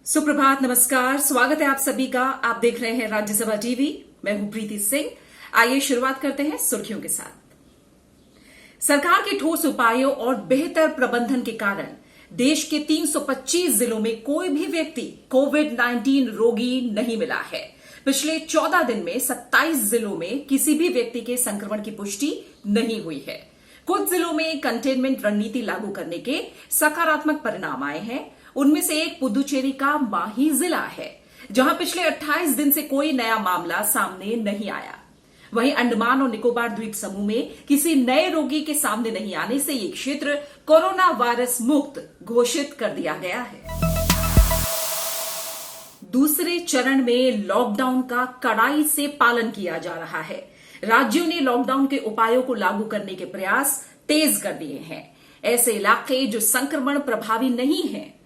सुप्रभात, नमस्कार, स्वागत है आप सभी का। आप देख रहे हैं राज्यसभा टीवी। मैं हूं प्रीति सिंह। आइए शुरुआत करते हैं सुर्खियों के साथ। सरकार के ठोस उपायों और बेहतर प्रबंधन के कारण देश के 325 जिलों में कोई भी व्यक्ति कोविड-19 रोगी नहीं मिला है। पिछले 14 दिन में 27 जिलों में किसी भी व्यक्ति के संक्रमण की पुष्टि नहीं हुई है। कुछ जिलों में कंटेनमेंट रणनीति लागू करने के सकारात्मक परिणाम आए हैं। उनमें से एक पुदुचेरी का माही जिला है, जहां पिछले 28 दिन से कोई नया मामला सामने नहीं आया। वहीं अंडमान और निकोबार द्वीप समूह में किसी नए रोगी के सामने नहीं आने से ये क्षेत्र कोरोना वायरस मुक्त घोषित कर दिया गया है। दूसरे चरण में लॉकडाउन का कड़ाई से पालन किया जा रहा है। राज्यों ने लॉकडाउन के उपायों को लागू करने के प्रयास तेज कर दिए हैं। ऐसे इलाके जो संक्रमण प्रभावी नहीं हैं,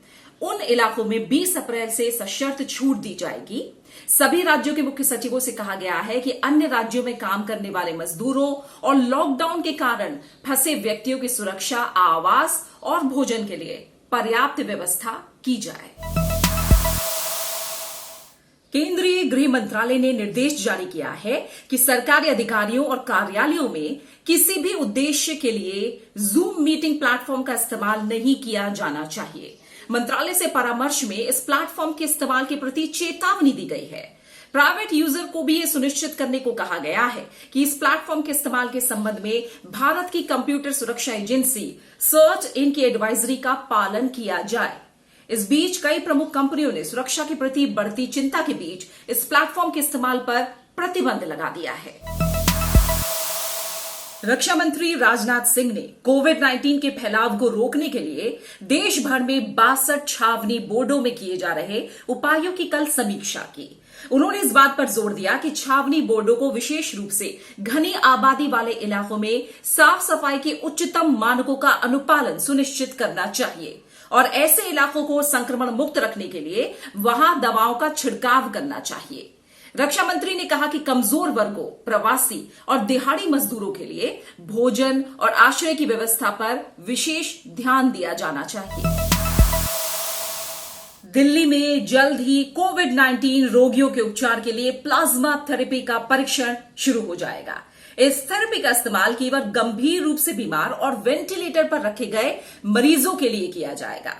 उन इलाकों में 20 अप्रैल से सशर्त छूट दी जाएगी। सभी राज्यों के मुख्य सचिवों से कहा गया है कि अन्य राज्यों में काम करने वाले मजदूरों और लॉकडाउन के कारण फंसे व्यक्तियों की सुरक्षा, आवास और भोजन के लिए पर्याप्त व्यवस्था की जाए। केंद्रीय गृह मंत्रालय ने निर्देश जारी किया है कि सरकारी अधिकारियों और कार्यालयों में किसी भी उद्देश्य के लिए जूम मीटिंग प्लेटफॉर्म का इस्तेमाल नहीं किया जाना चाहिए। मंत्रालय से परामर्श में इस प्लेटफॉर्म के इस्तेमाल के प्रति चेतावनी दी गई है। प्राइवेट यूजर को भी यह सुनिश्चित करने को कहा गया है कि इस प्लेटफॉर्म के इस्तेमाल के संबंध में भारत की कंप्यूटर सुरक्षा एजेंसी सर्च इन की एडवाइजरी का पालन किया जाए। इस बीच कई प्रमुख कंपनियों ने सुरक्षा के प्रति बढ़ती चिंता के बीच इस प्लेटफॉर्म के इस्तेमाल पर प्रतिबंध लगा दिया है। रक्षा मंत्री राजनाथ सिंह ने कोविड-19 के फैलाव को रोकने के लिए देश भर में 62 छावनी बोर्डों में किए जा रहे उपायों की कल समीक्षा की। उन्होंने इस बात पर जोर दिया कि छावनी बोर्डों को विशेष रूप से घनी आबादी वाले इलाकों में साफ सफाई के उच्चतम मानकों का अनुपालन सुनिश्चित करना चाहिए और ऐसे इलाकों को संक्रमण मुक्त रखने के लिए वहां दवाओं का छिड़काव करना चाहिए। रक्षा मंत्री ने कहा कि कमजोर वर्गों, प्रवासी और दिहाड़ी मजदूरों के लिए भोजन और आश्रय की व्यवस्था पर विशेष ध्यान दिया जाना चाहिए। दिल्ली में जल्द ही कोविड-19 रोगियों के उपचार के लिए प्लाज्मा थेरेपी का परीक्षण शुरू हो जाएगा। इस थेरेपी का इस्तेमाल केवल गंभीर रूप से बीमार और वेंटिलेटर पर रखे गए मरीजों के लिए किया जाएगा।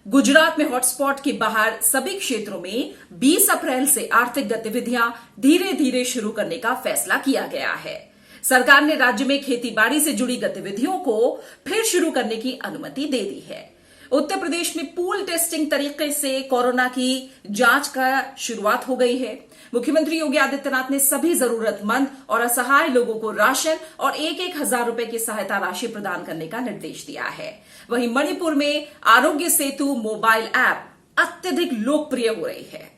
गुजरात में हॉटस्पॉट के बाहर सभी क्षेत्रों में 20 अप्रैल से आर्थिक गतिविधियां धीरे धीरे शुरू करने का फैसला किया गया है। सरकार ने राज्य में खेतीबाड़ी से जुड़ी गतिविधियों को फिर शुरू करने की अनुमति दे दी है। उत्तर प्रदेश में पूल टेस्टिंग तरीके से कोरोना की जांच का शुरुआत हो गई है। मुख्यमंत्री योगी आदित्यनाथ ने सभी जरूरतमंद और असहाय लोगों को राशन और 1,000 रुपए की सहायता राशि प्रदान करने का निर्देश दिया है। वहीं मणिपुर में आरोग्य सेतु मोबाइल ऐप अत्यधिक लोकप्रिय हो रही है।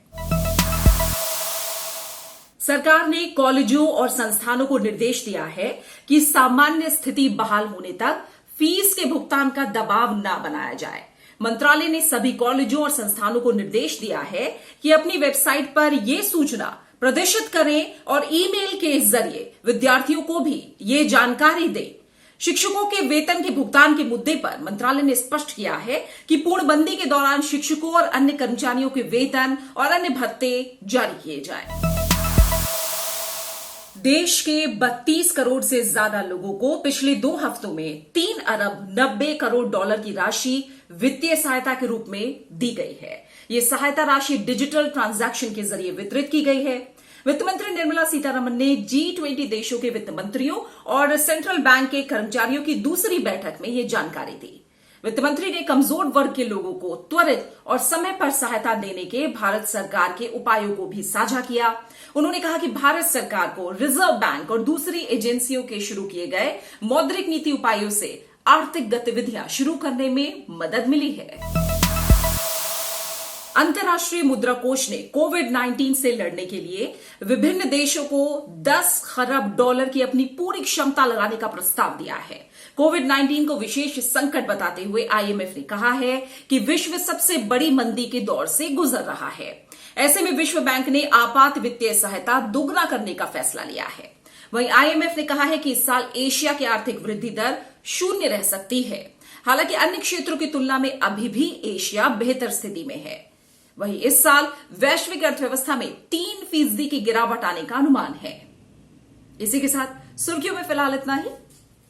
सरकार ने कॉलेजों और संस्थानों को निर्देश दिया है कि सामान्य स्थिति बहाल होने तक फीस के भुगतान का दबाव न बनाया जाए। मंत्रालय ने सभी कॉलेजों और संस्थानों को निर्देश दिया है कि अपनी वेबसाइट पर यह सूचना प्रदर्शित करें और ईमेल के जरिए विद्यार्थियों को भी ये जानकारी दें। शिक्षकों के वेतन के भुगतान के मुद्दे पर मंत्रालय ने स्पष्ट किया है कि पूर्णबंदी के दौरान शिक्षकों और अन्य कर्मचारियों के वेतन और अन्य भत्ते जारी किए जाएं। देश के 32 करोड़ से ज्यादा लोगों को पिछले 2 हफ्तों में 3 अरब 90 करोड़ डॉलर की राशि वित्तीय सहायता के रूप में दी गई है। ये सहायता राशि डिजिटल ट्रांजैक्शन के जरिए वितरित की गई है। वित्त मंत्री निर्मला सीतारमण ने G20 देशों के वित्त मंत्रियों और सेंट्रल बैंक के कर्मचारियों की दूसरी बैठक में ये जानकारी दी। वित्त मंत्री ने कमजोर वर्ग के लोगों को त्वरित और समय पर सहायता देने के भारत सरकार के उपायों को भी साझा किया। उन्होंने कहा कि भारत सरकार को रिजर्व बैंक और दूसरी एजेंसियों के शुरू किए गए मौद्रिक नीति उपायों से आर्थिक गतिविधियां शुरू करने में मदद मिली है। अंतर्राष्ट्रीय मुद्रा कोष ने कोविड-19 से लड़ने के लिए विभिन्न देशों को 10 खरब डॉलर की अपनी पूरी क्षमता लगाने का प्रस्ताव दिया है। कोविड-19 को विशेष संकट बताते हुए IMF ने कहा है कि विश्व सबसे बड़ी मंदी के दौर से गुजर रहा है। ऐसे में विश्व बैंक ने आपात वित्तीय सहायता दोगुना करने का फैसला लिया है। वहीं IMF ने कहा है कि इस साल एशिया की आर्थिक वृद्धि दर 0 रह सकती है। हालांकि अन्य क्षेत्रों की तुलना में अभी भी एशिया बेहतर स्थिति में है। वहीं इस साल वैश्विक अर्थव्यवस्था में 3% की गिरावट आने का अनुमान है। इसी के साथ सुर्खियों में फिलहाल इतना ही।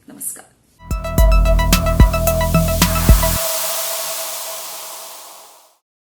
नमस्कार।